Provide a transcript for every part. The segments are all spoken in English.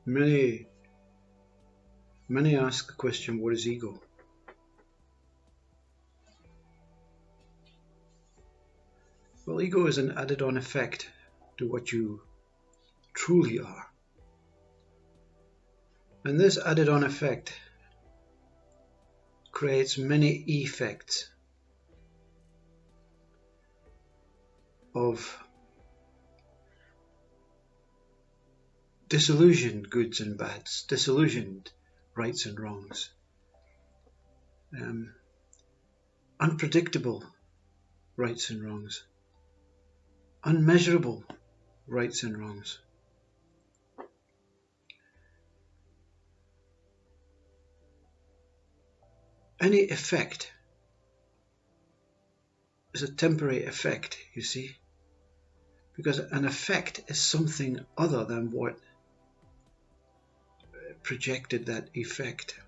Many ask the question, what is ego? Well, ego is an added-on effect to what you truly are. And this added-on effect creates many effects of disillusioned goods and bads, disillusioned rights and wrongs, unpredictable rights and wrongs, unmeasurable rights and wrongs. Any effect is a temporary effect, you see, because an effect is something other than what projected that effect.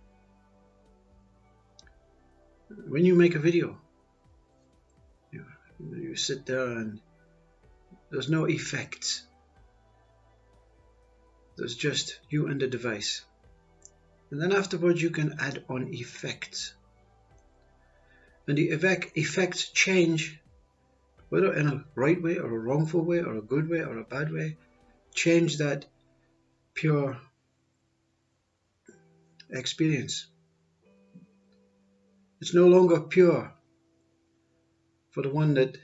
When you make a video, you sit there and there's no effects. There's just you and the device. And then afterwards you can add on effects. And the effects change, whether in a right way or a wrongful way or a good way or a bad way, change that pure experience. It's no longer pure for the one that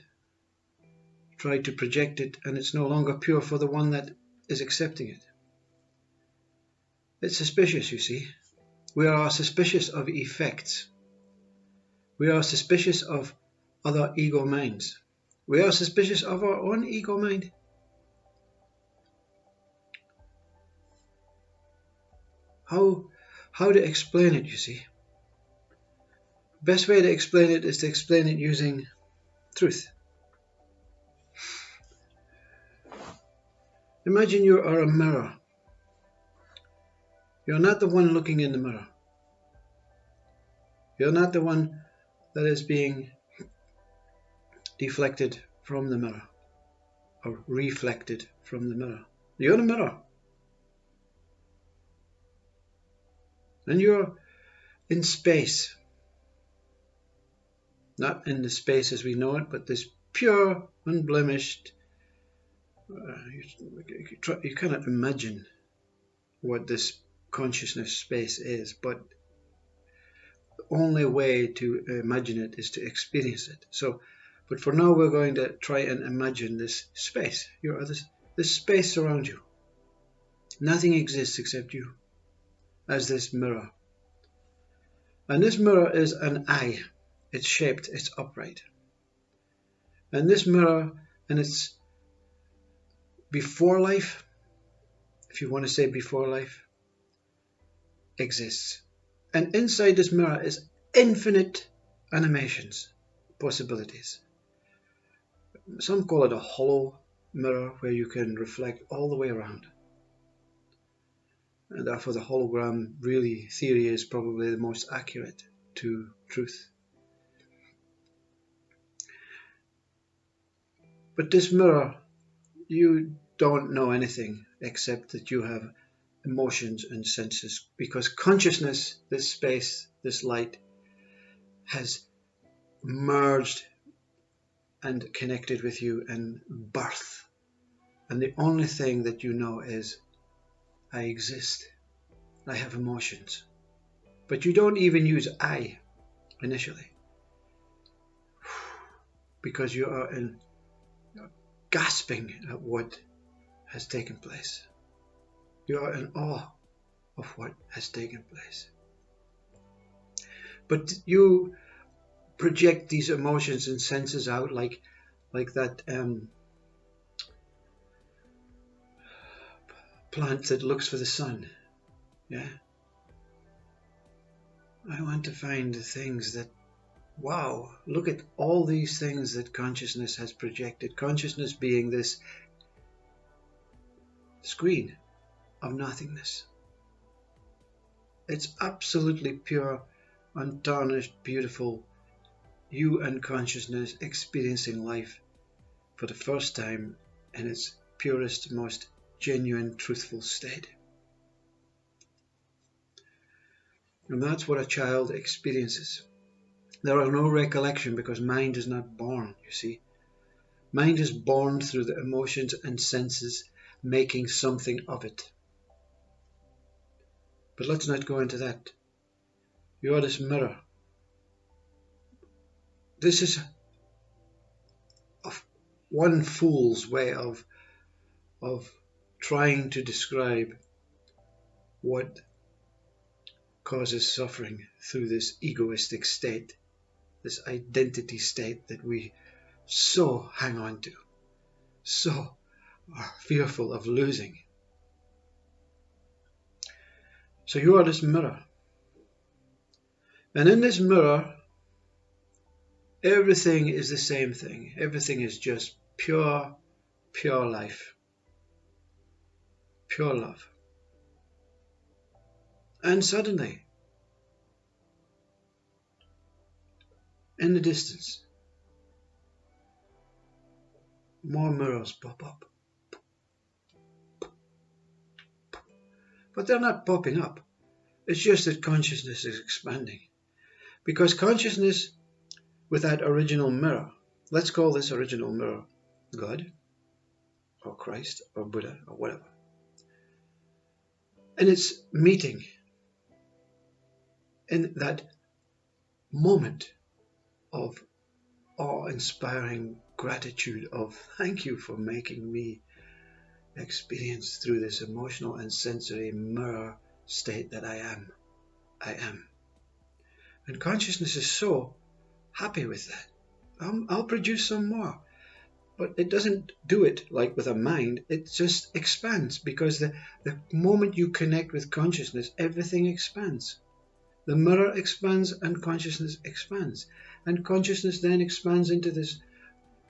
tried to project it, and it's no longer pure for the one that is accepting it. It's suspicious, you see. We are suspicious of effects. We are suspicious of other ego minds. We are suspicious of our own ego mind. How to explain it, you see? Best way to explain it is to explain it using truth. Imagine you are a mirror. You're not the one looking in the mirror. You're not the one that is being deflected from the mirror or reflected from the mirror. You're the mirror. And you're in space. Not in the space as we know it, but this pure, unblemished, you cannot imagine what this consciousness space is, but the only way to imagine it is to experience it. But for now we're going to try and imagine this space. You are this space around you. Nothing exists except you, as this mirror. And this mirror is an eye. It's shaped, it's upright. And this mirror, and it's before life, if you want to say before life, exists. And inside this mirror is infinite animations, possibilities. Some call it a hollow mirror where you can reflect all the way around. And therefore the hologram really theory is probably the most accurate to truth. But this mirror, you don't know anything except that you have emotions and senses, because consciousness, this space, this light, has merged and connected with you in birth. And the only thing that you know is, I exist. I have emotions. But you don't even use I initially, because you are gasping at what has taken place. You are in awe of what has taken place. But you project these emotions and senses out like that plant that looks for the sun. Yeah. I want to find the things that, wow, look at all these things that consciousness has projected. Consciousness being this screen of nothingness. It's absolutely pure, untarnished, beautiful. You and consciousness experiencing life for the first time in its purest, most genuine, truthful state. And that's what a child experiences. There are no recollection because mind is not born, you see. Mind is born through the emotions and senses making something of it. But let's not go into that. You are this mirror. This is one fool's way of trying to describe what causes suffering through this egoistic state, this identity state that we so hang on to, so are fearful of losing. So you are this mirror. And in this mirror, everything is the same thing. Everything is just pure life, pure love. And suddenly, in the distance, more mirrors pop up. But they're not popping up. It's just that consciousness is expanding. Because consciousness with that original mirror, let's call this original mirror God or Christ or Buddha or whatever. And it's meeting in that moment of awe-inspiring gratitude of thank you for making me experience through this emotional and sensory mirror state that I am. And consciousness is so happy with that. I'll produce some more. But it doesn't do it like with a mind. It just expands because the moment you connect with consciousness, everything expands. The mirror expands and consciousness expands. And consciousness then expands into this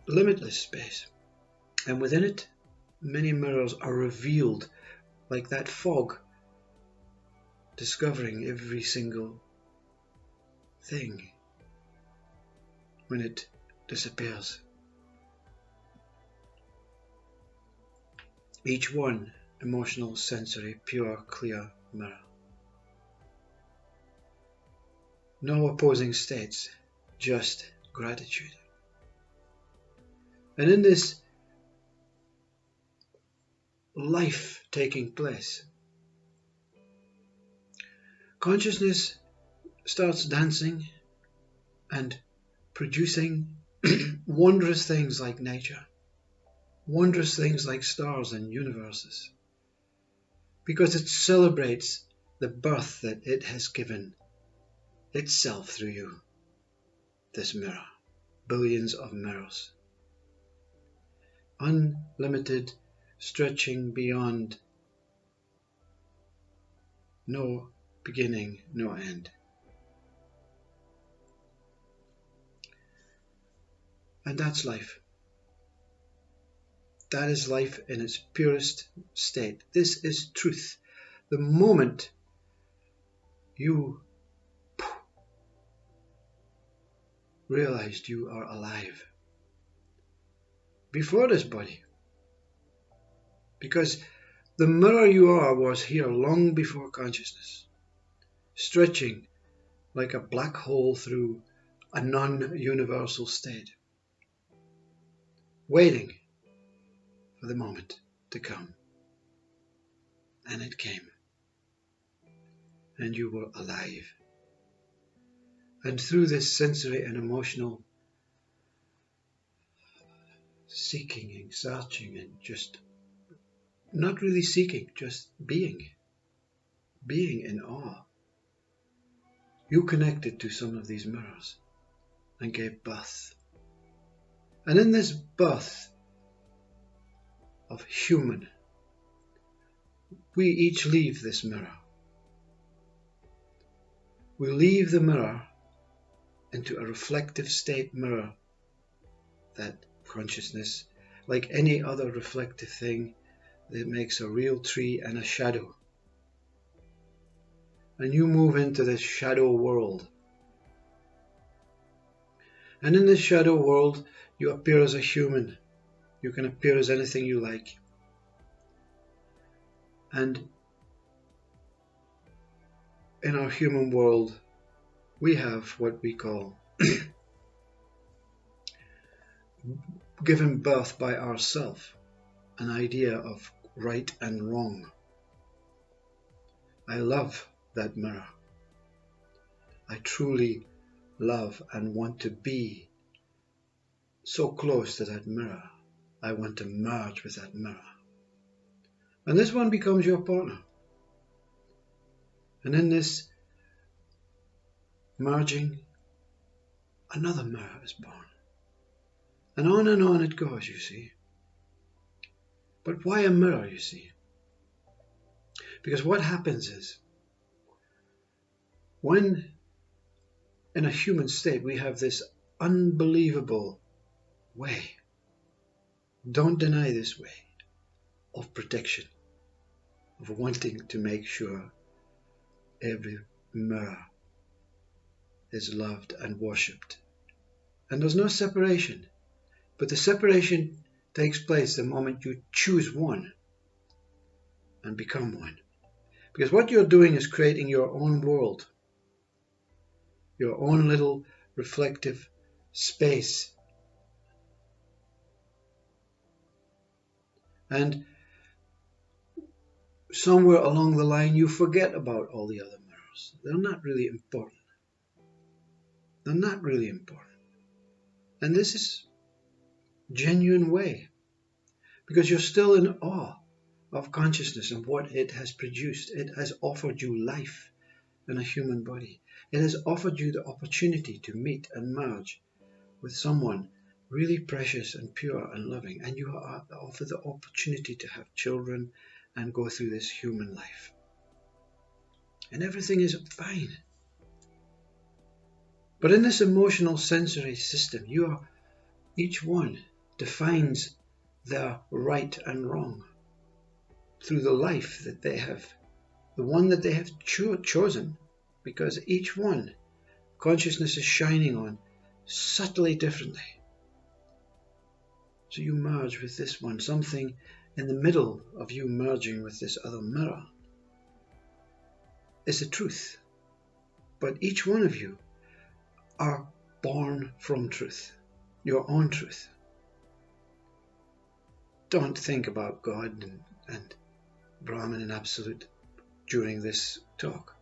limitless space. And within it, many mirrors are revealed like that fog, discovering every single thing when it disappears. Each one emotional, sensory, pure, clear mirror. No opposing states, just gratitude. And in this life taking place, consciousness starts dancing and producing wondrous things like nature, wondrous things like stars and universes, because it celebrates the birth that it has given itself through you, this mirror, billions of mirrors, unlimited, stretching beyond, no beginning, no end. And that's life. That is life in its purest state. This is truth. The moment you realized you are alive before this body, because the mirror you are was here long before consciousness, stretching like a black hole through a non-universal state, waiting for the moment to come. And it came. And you were alive. And through this sensory and emotional seeking and searching and just not really seeking, just being in awe, you connected to some of these mirrors and gave birth. And in this birth of human, we each leave this mirror. We leave the mirror into a reflective state mirror, that consciousness, like any other reflective thing, that makes a real tree and a shadow. And you move into this shadow world. And in this shadow world, you appear as a human. You can appear as anything you like. And in our human world, we have what we call given birth by ourselves, an idea of right and wrong. I love that mirror. I truly love and want to be so close to that mirror. I want to merge with that mirror. And this one becomes your partner. And in this merging, another mirror is born. And on it goes, you see. But why a mirror, you see? Because what happens is, when in a human state we have this unbelievable way, don't deny this way, of protection, of wanting to make sure every mirror is loved and worshipped. And there's no separation, but the separation takes place the moment you choose one and become one. Because what you're doing is creating your own world, your own little reflective space. And somewhere along the line you forget about all the other mirrors. They're not really important. They're not really important. And this is genuine way, because you're still in awe of consciousness and what it has produced. It has offered you life in a human body. It has offered you the opportunity to meet and merge with someone really precious and pure and loving, and you are offered the opportunity to have children and go through this human life. And everything is fine. But in this emotional sensory system, each one defines their right and wrong through the life that they have, the one that they have chosen, because each one consciousness is shining on subtly differently. So you merge with this one, something in the middle of you merging with this other mirror is the truth. But each one of you are born from truth, your own truth. Don't think about God and Brahman and Absolute during this talk.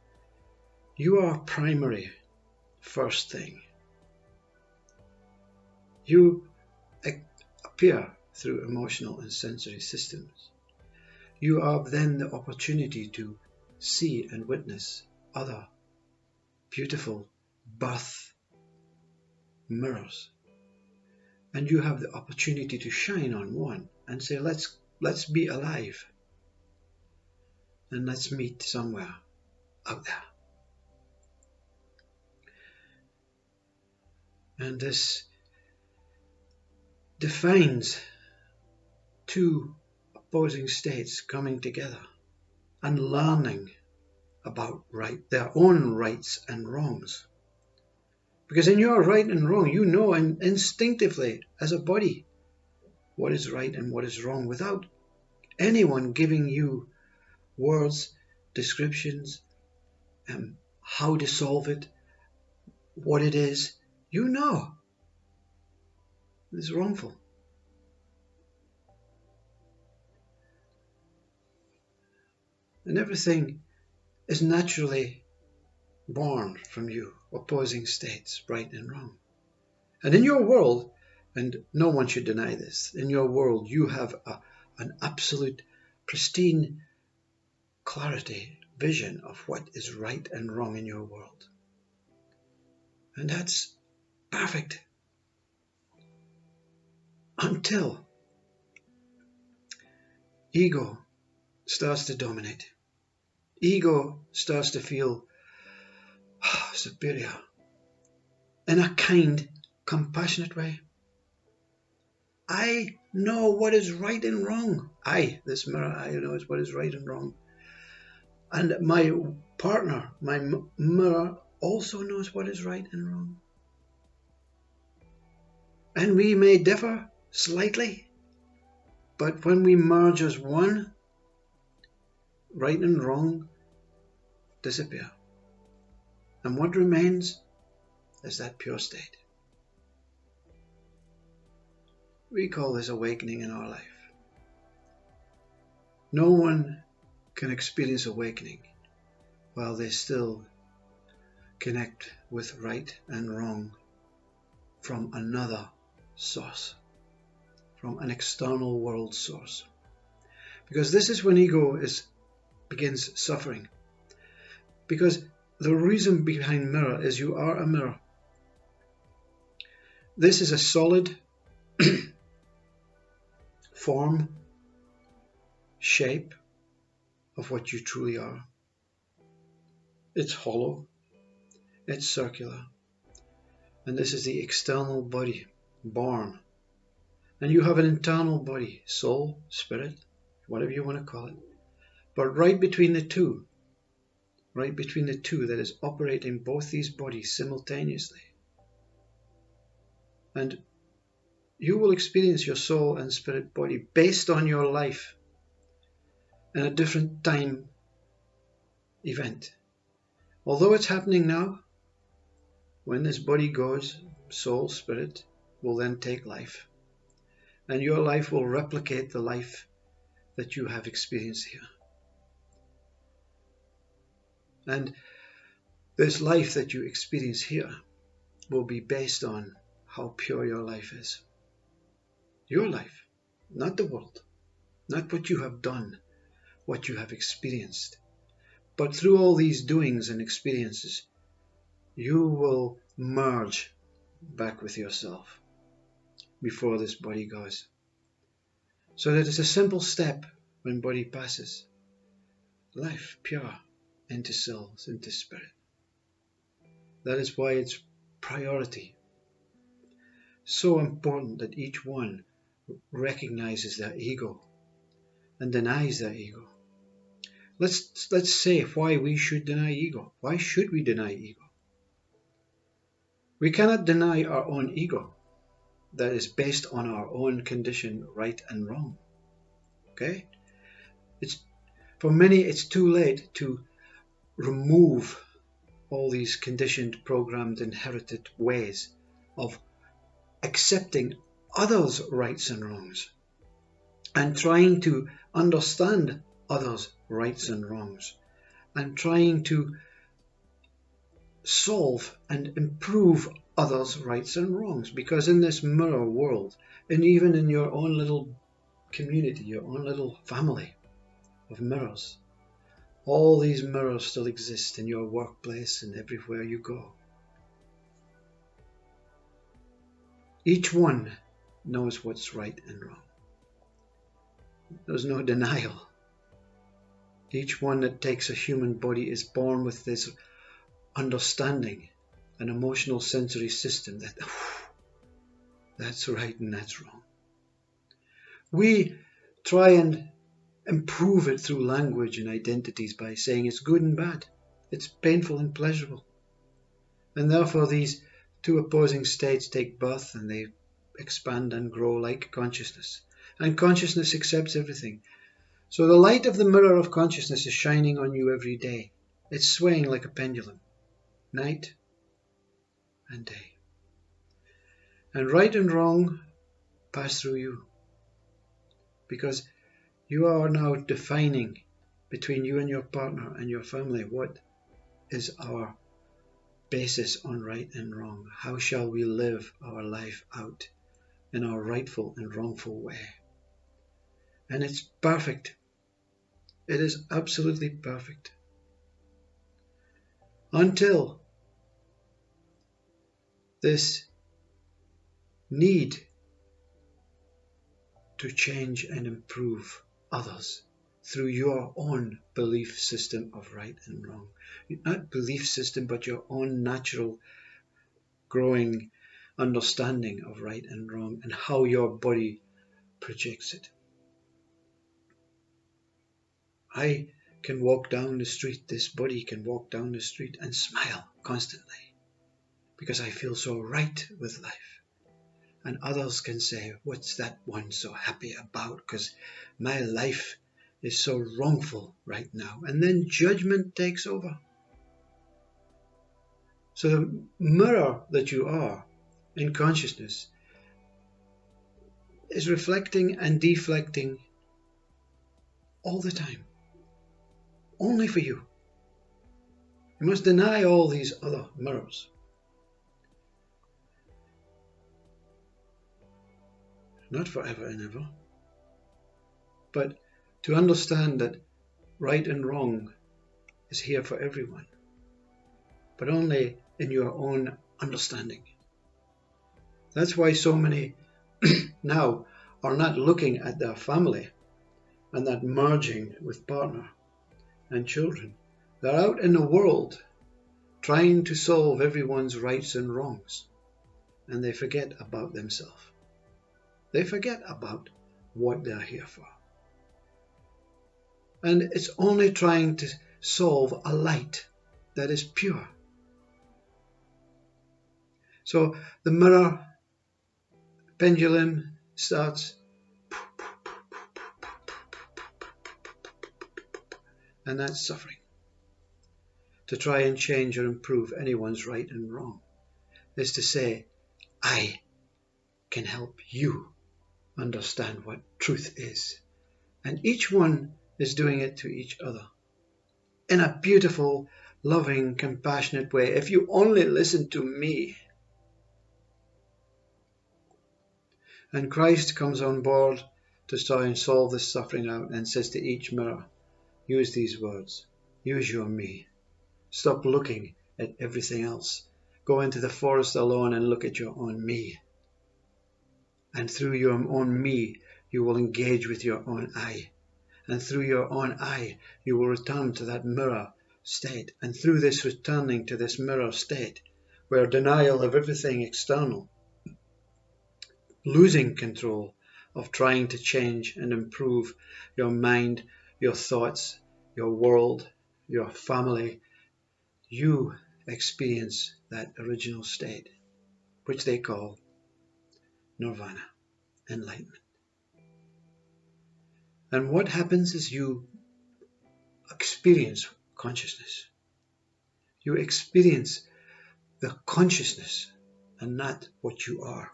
You are primary, first thing. You appear through emotional and sensory systems. You are then the opportunity to see and witness other beautiful birth mirrors. And you have the opportunity to shine on one and say, let's be alive. And let's meet somewhere out there. And this defines two opposing states coming together and learning about their own rights and wrongs. Because in your right and wrong, you know instinctively as a body what is right and what is wrong without anyone giving you words, descriptions, how to solve it, what it is. You know it's wrongful. And everything is naturally born from you, opposing states, right and wrong. And in your world, and no one should deny this, in your world you have an absolute pristine clarity, vision of what is right and wrong in your world. And that's perfect. Until ego starts to dominate. Ego starts to feel superior in a kind, compassionate way. I know what is right and wrong. This mirror, I know what is right and wrong. And my partner, my mirror, also knows what is right and wrong. And we may differ slightly, but when we merge as one, right and wrong disappear. And what remains is that pure state. We call this awakening in our life. No one can experience awakening while they still connect with right and wrong from another source, from an external world source. Because this is when ego begins suffering. Because the reason behind mirror is you are a mirror. This is a solid form, shape of what you truly are. It's hollow, it's circular, and this is the external body, born. And you have an internal body, soul, spirit, whatever you want to call it. But right between the two that is operating both these bodies simultaneously. And you will experience your soul and spirit body based on your life in a different time event. Although it's happening now, when this body goes, soul, spirit will then take life. And your life will replicate the life that you have experienced here. And this life that you experience here will be based on how pure your life is. Your life, not the world, not what you have done, what you have experienced. But through all these doings and experiences, you will merge back with yourself before this body goes. So that it's a simple step when body passes. Life pure into cells, into spirit. That is why it's priority. So important that each one recognizes their ego and denies their ego. Let's say why we should deny ego. Why should we deny ego? We cannot deny our own ego that is based on our own condition, right and wrong. Okay? For many, it's too late to remove all these conditioned, programmed, inherited ways of accepting others' rights and wrongs and trying to understand others' rights and wrongs and trying to solve and improve others' rights and wrongs. Because in this mirror world, and even in your own little community, your own little family of mirrors, all these mirrors still exist in your workplace and everywhere you go. Each one knows what's right and wrong. There's no denial. Each one that takes a human body is born with this understanding, an emotional sensory system that that's right and that's wrong. We try and improve it through language and identities by saying it's good and bad, it's painful and pleasurable. And therefore these two opposing states take birth and they expand and grow like consciousness. And consciousness accepts everything. So the light of the mirror of consciousness is shining on you every day. It's swaying like a pendulum, night and day. And right and wrong pass through you. Because you are now defining between you and your partner and your family what is our basis on right and wrong. How shall we live our life out in our rightful and wrongful way? And it's perfect. It is absolutely perfect. Until this need to change and improve others through your own belief system of right and wrong. Not belief system, but your own natural growing understanding of right and wrong and how your body projects it. I can walk down the street, this body can walk down the street and smile constantly because I feel so right with life. And others can say, what's that one so happy about? Because my life is so wrongful right now. And then judgment takes over. So the mirror that you are in consciousness is reflecting and deflecting all the time, only for you. You must deny all these other mirrors. Not forever and ever, but to understand that right and wrong is here for everyone, but only in your own understanding. That's why so many now are not looking at their family and that merging with partner and children. They're out in the world trying to solve everyone's rights and wrongs, and they forget about themselves. They forget about what they're here for. And it's only trying to solve a light that is pure. So the mirror pendulum starts, and that's suffering. To try and change or improve anyone's right and wrong is to say, I can help you understand what truth is. And each one is doing it to each other in a beautiful, loving, compassionate way. If you only listen to me. And Christ comes on board to try and solve this suffering out and says to each mirror, use these words, use your me. Stop looking at everything else. Go into the forest alone and look at your own me. And through your own me, you will engage with your own I. And through your own I, you will return to that mirror state. And through this returning to this mirror state, where denial of everything external, losing control of trying to change and improve your mind, your thoughts, your world, your family, you experience that original state, which they call nirvana, enlightenment. And what happens is you experience consciousness. You experience the consciousness and not what you are.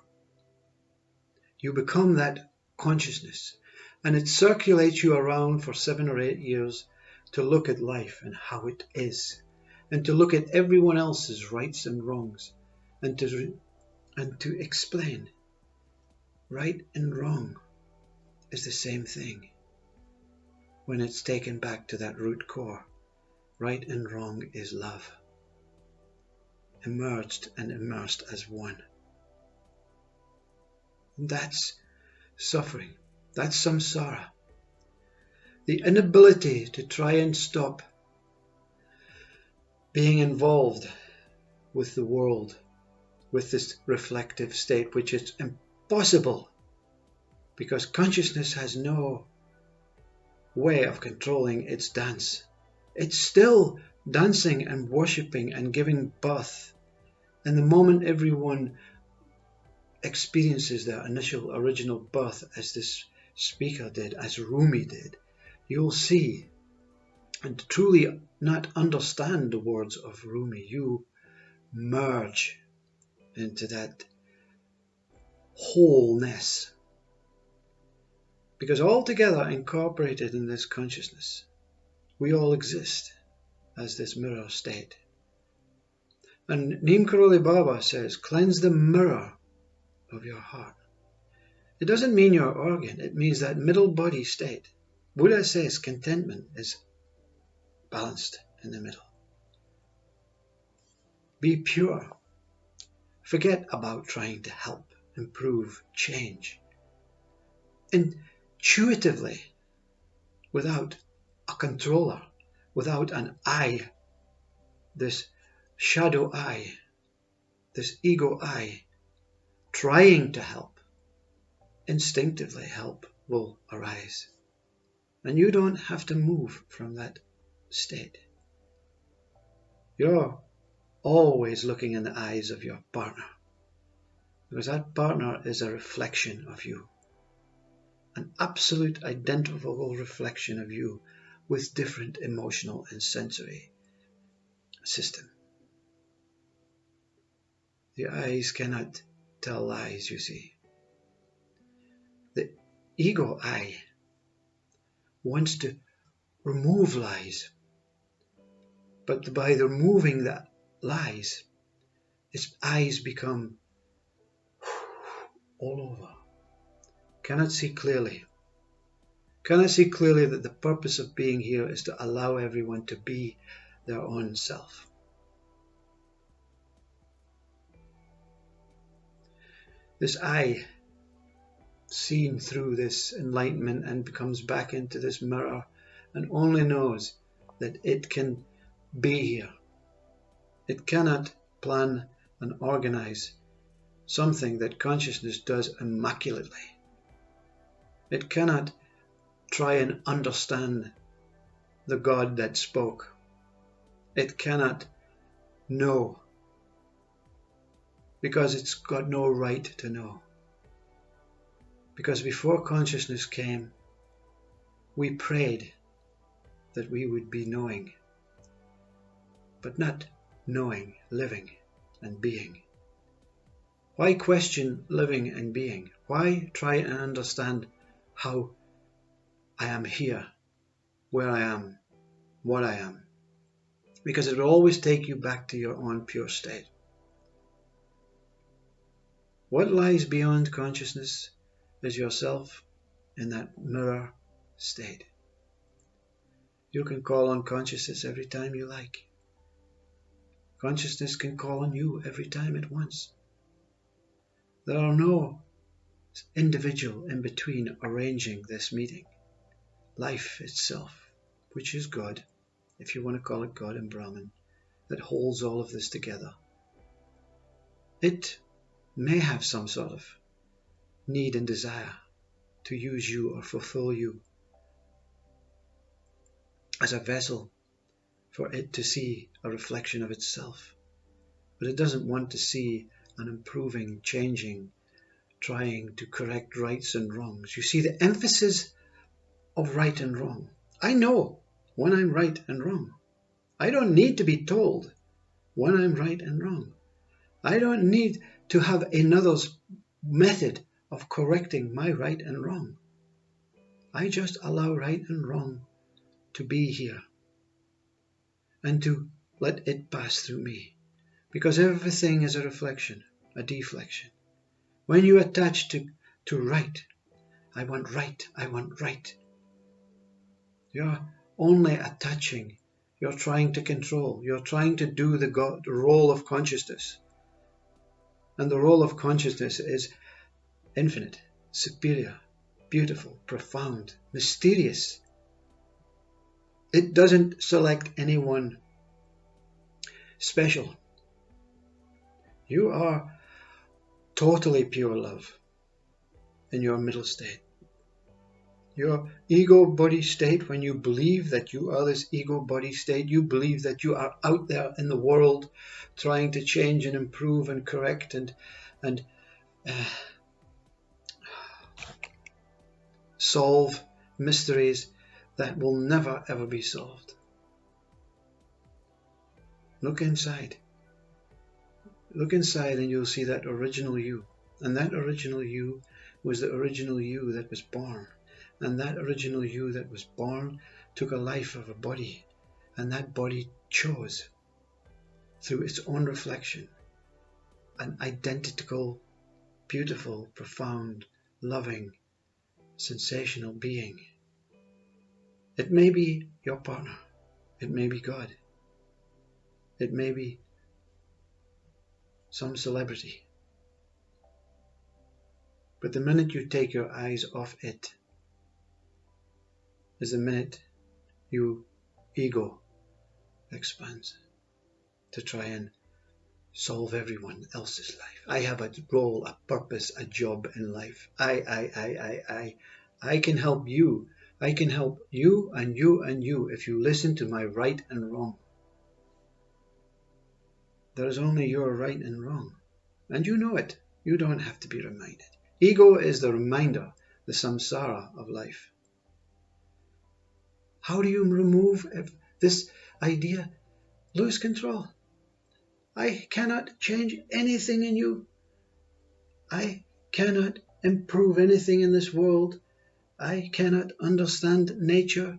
You become that consciousness, and it circulates you around for 7 or 8 years to look at life and how it is, and to look at everyone else's rights and wrongs, and to explain right and wrong is the same thing when it's taken back to that root core. Right and wrong is love, emerged and immersed as one. That's suffering. That's samsara. The inability to try and stop being involved with the world, with this reflective state, which is impossible because consciousness has no way of controlling its dance. It's still dancing and worshipping and giving birth. And the moment everyone experiences their initial original birth, as this speaker did, as Rumi did, you'll see and truly not understand the words of Rumi. You merge into that wholeness, because all together, incorporated in this consciousness, we all exist as this mirror state. And Neem Karoli Baba says, cleanse the mirror of your heart. It doesn't mean your organ, it means that middle body state. Buddha says contentment is balanced in the middle. Be pure. Forget about trying to help, improve, change. Intuitively, without a controller, without an I, this shadow I, this ego I, trying to help, instinctively help will arise. And you don't have to move from that state. You're always looking in the eyes of your partner, because that partner is a reflection of you, an absolute identical reflection of you with different emotional and sensory system. The eyes cannot tell lies, you see. The ego eye wants to remove lies, but by removing the lies, its eyes become all over. Cannot see clearly. Cannot see clearly that the purpose of being here is to allow everyone to be their own self. This eye, seen through this enlightenment and becomes back into this mirror and only knows that it can be here. It cannot plan and organize something that consciousness does immaculately. It cannot try and understand the God that spoke. It cannot know because it's got no right to know. Because before consciousness came, we prayed that we would be knowing, but not knowing, living and being. Why question living and being? Why try and understand how I am here, where I am, what I am? Because it will always take you back to your own pure state. What lies beyond consciousness is yourself in that mirror state. You can call on consciousness every time you like. Consciousness can call on you every time it wants. There are no individual in between arranging this meeting. Life itself, which is God, if you want to call it God in Brahman, that holds all of this together. It may have some sort of need and desire to use you or fulfill you as a vessel for it to see a reflection of itself. But it doesn't want to see an improving, changing, trying to correct rights and wrongs. You see the emphasis of right and wrong. I know when I'm right and wrong. I don't need to be told when I'm right and wrong. I don't need to have another's method of correcting my right and wrong. I just allow right and wrong to be here and to let it pass through me, because everything is a reflection, a deflection. When you attach to right, I want right, I want right, you're only attaching, you're trying to control, you're trying to do the role of consciousness. And the role of consciousness is infinite, superior, beautiful, profound, mysterious. It doesn't select anyone special. You are totally pure love in your middle state. Your ego body state, when you believe that you are this ego body state, you believe that you are out there in the world trying to change and improve and correct and solve mysteries that will never ever be solved. Look inside. Look inside and you'll see that original you. And that original you was the original you that was born. And that original you that was born took a life of a body. And that body chose, through its own reflection, an identical, beautiful, profound, loving, sensational being. It may be your partner. It may be God. It may be some celebrity. But the minute you take your eyes off it is the minute your ego expands to try and solve everyone else's life. I have a role, a purpose, a job in life. I can help you. I can help you and you and you if you listen to my right and wrong. There is only your right and wrong. And you know it. You don't have to be reminded. Ego is the reminder, the samsara of life. How do you remove this idea? Lose control. I cannot change anything in you. I cannot improve anything in this world. I cannot understand nature,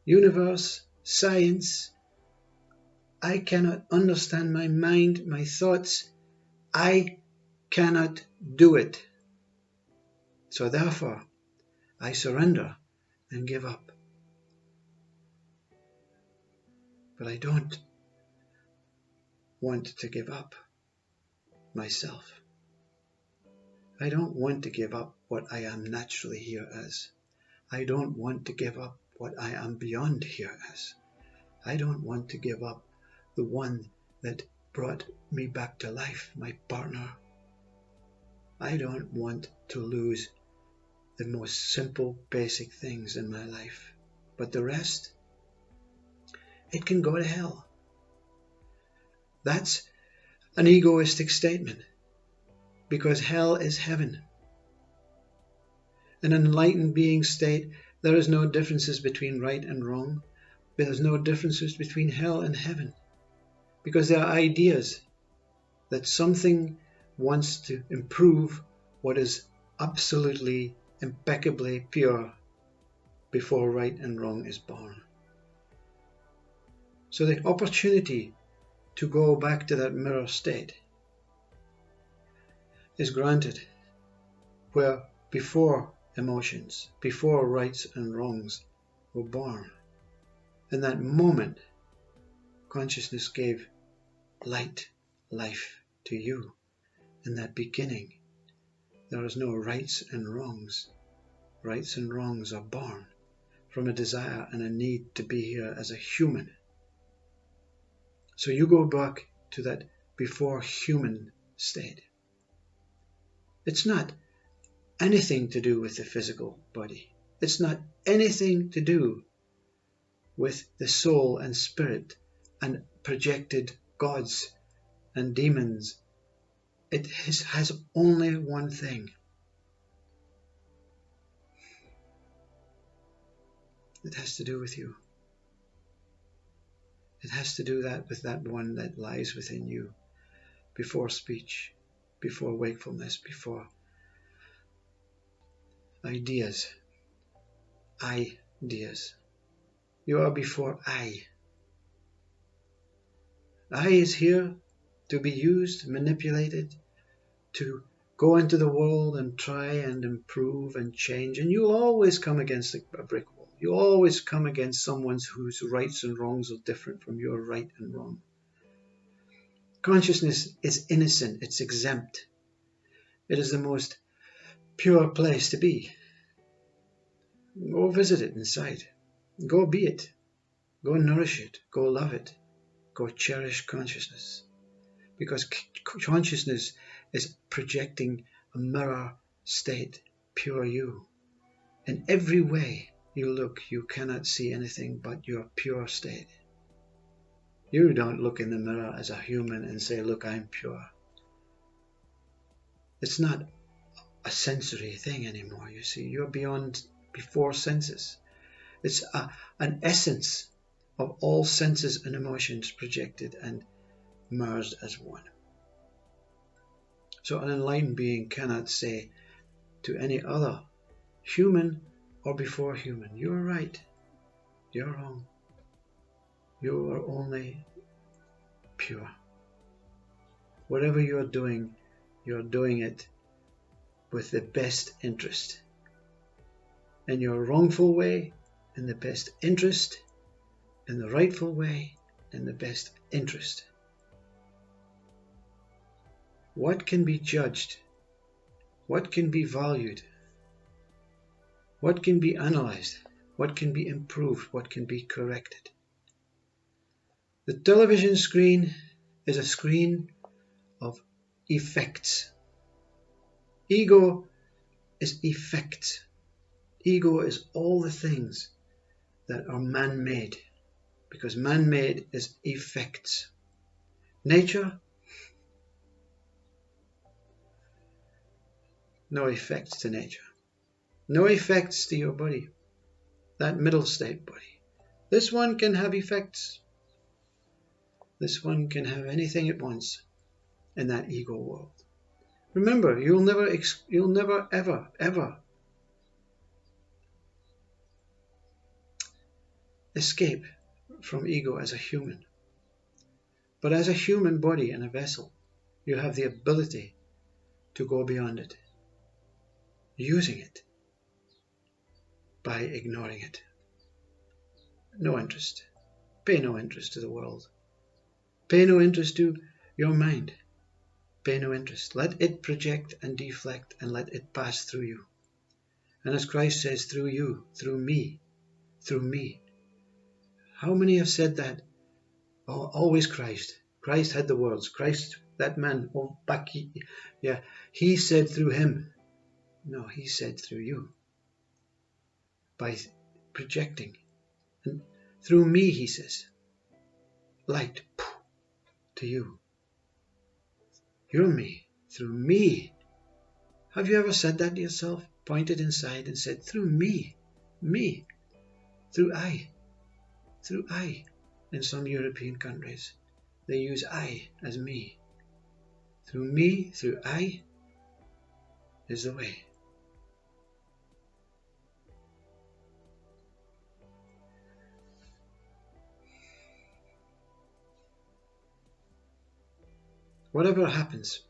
universe, science. I cannot understand my mind, my thoughts. I cannot do it. So therefore, I surrender and give up. But I don't want to give up myself. I don't want to give up what I am naturally here as. I don't want to give up what I am beyond here as. I don't want to give up the one that brought me back to life, my partner. I don't want to lose the most simple, basic things in my life. But the rest, it can go to hell. That's an egoistic statement, because hell is heaven. In an enlightened being state, there is no differences between right and wrong. There is no differences between hell and heaven, because there are ideas that something wants to improve what is absolutely, impeccably pure before right and wrong is born. So the opportunity to go back to that mirror state is granted, where before emotions, before rights and wrongs were born. In that moment, consciousness gave light, life to you. In that beginning, there is no rights and wrongs. Rights and wrongs are born from a desire and a need to be here as a human. So you go back to that before human state. It's not anything to do with the physical body. It's not anything to do with the soul and spirit and projected gods and demons. It has only one thing. It has to do with you. It has to do that with that one that lies within you, before speech, before wakefulness, before ideas. Ideas. You are before I. I is here to be used, manipulated, to go into the world and try and improve and change. And you'll always come against a brick wall. You'll always come against someone whose rights and wrongs are different from your right and wrong. Consciousness is innocent. It's exempt. It is the most pure place to be. Go visit it inside. Go be it. Go nourish it. Go love it. Go cherish consciousness. Because consciousness is projecting a mirror state, pure you. In every way you look, you cannot see anything but your pure state. You don't look in the mirror as a human and say, look, I'm pure. It's not a sensory thing anymore, you see. You're before senses. It's an essence of all senses and emotions projected and merged as one. So an enlightened being cannot say to any other, human or before human, you're right, you're wrong. You are only pure. Whatever you're doing it with the best interest. In your wrongful way, in the best interest, in the rightful way, in the best interest. What can be judged? What can be valued? What can be analyzed? What can be improved? What can be corrected? The television screen is a screen of effects. Ego is effects. Ego is all the things that are man-made, because man-made is effects. Nature, no effects to nature. No effects to your body, that middle state body. This one can have effects. This one can have anything it wants in that ego world. Remember, you'll never ever escape from ego as a human. But as a human body and a vessel, you have the ability to go beyond it, using it by ignoring it. No interest. Pay no interest to the world. Pay no interest to your mind. Pay no interest. Let it project and deflect and let it pass through you. And as Christ says, through you, through me, through me. How many have said that? Oh, always Christ. Christ had the words. Christ, that man, he said through him. No, he said through you. By projecting. And through me, he says. Light to you. You're me. Through me. Have you ever said that to yourself? Pointed inside and said, through me. Me. Through I. Through I. In some European countries, they use I as me. Through me, through I, is the way. Whatever happens,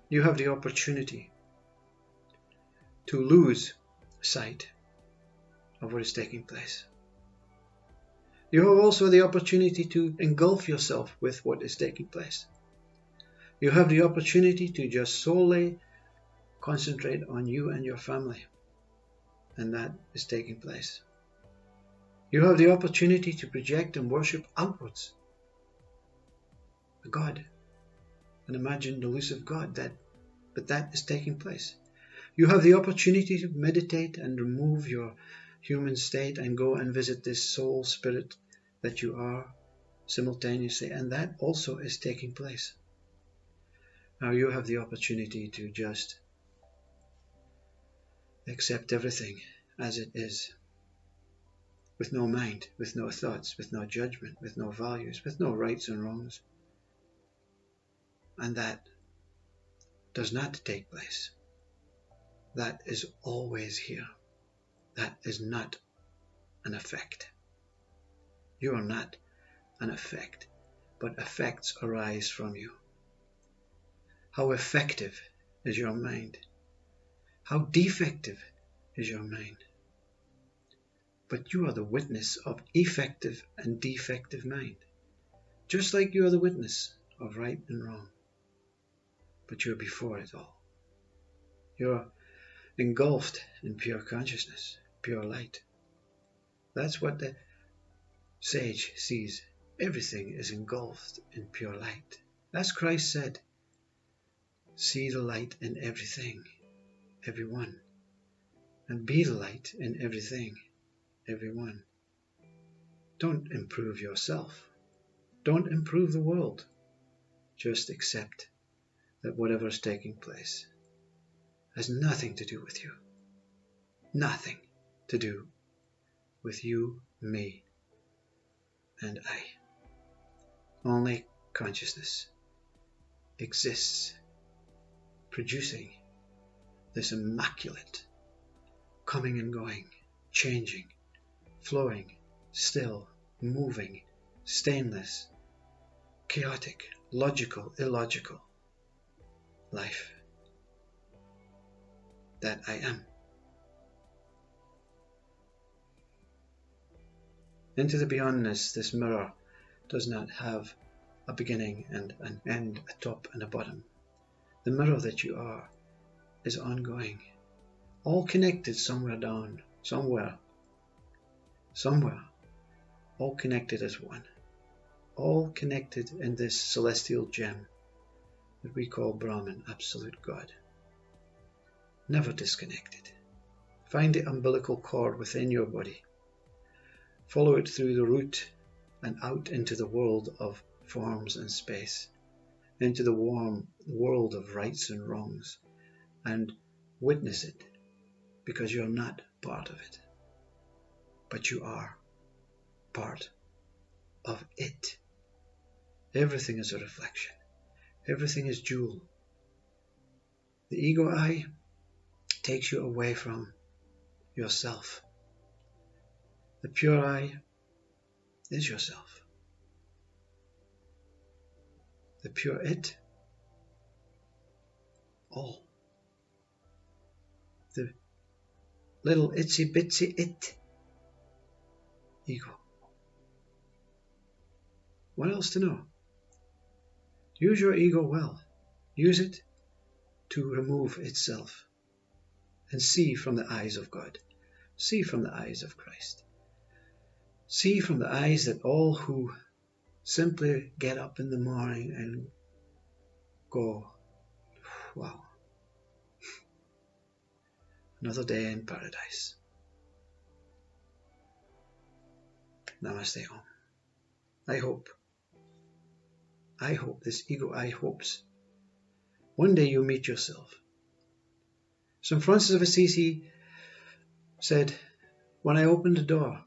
you have the opportunity to lose sight of what is taking place. You have also the opportunity to engulf yourself with what is taking place. You have the opportunity to just solely concentrate on you and your family, and that is taking place. You have the opportunity to project and worship outwards a God, an imagined elusive God, but that is taking place. You have the opportunity to meditate and remove your human state and go and visit this soul spirit that you are simultaneously, and that also is taking place. Now you have the opportunity to just accept everything as it is, with no mind, with no thoughts, with no judgment, with no values, with no rights and wrongs. And that does not take place. That is always here. That is not an effect. You are not an effect, but effects arise from you. How effective is your mind? How defective is your mind? But you are the witness of effective and defective mind, just like you are the witness of right and wrong. But you're before it all. You're engulfed in pure consciousness, pure light. That's what the sage sees. Everything is engulfed in pure light. As Christ said, see the light in everything, everyone, and be the light in everything, everyone. Don't improve yourself. Don't improve the world. Just accept that whatever is taking place has nothing to do with you. Nothing to do with you, me, and I. Only consciousness exists, producing this immaculate coming and going, changing, flowing, still, moving, stainless, chaotic, logical, illogical life that I am. Into the beyondness, this mirror does not have a beginning and an end, a top and a bottom. The mirror that you are is ongoing, all connected somewhere down, somewhere, all connected as one, all connected in this celestial gem that we call Brahman, absolute God. Never disconnected. Find the umbilical cord within your body. Follow it through the root and out into the world of forms and space, into the warm world of rights and wrongs, and witness it, because you're not part of it, but you are part of it. Everything is a reflection. Everything is dual. The ego I takes you away from yourself. The pure I is yourself. The pure it, all. The little itsy bitsy it, ego. What else to know? Use your ego well. Use it to remove itself and see from the eyes of God. See from the eyes of Christ. See from the eyes that all who simply get up in the morning and go, wow, another day in paradise. Namaste Om. I hope this ego I hopes one day you meet yourself. St. Francis of Assisi said, when I opened the door,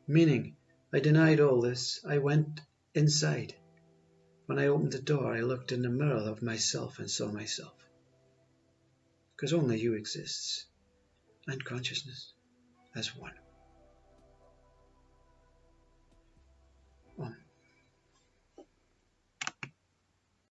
meaning I denied all this, I went inside. When I opened the door, I looked in the mirror of myself and saw myself. Because only you exists, and consciousness as one.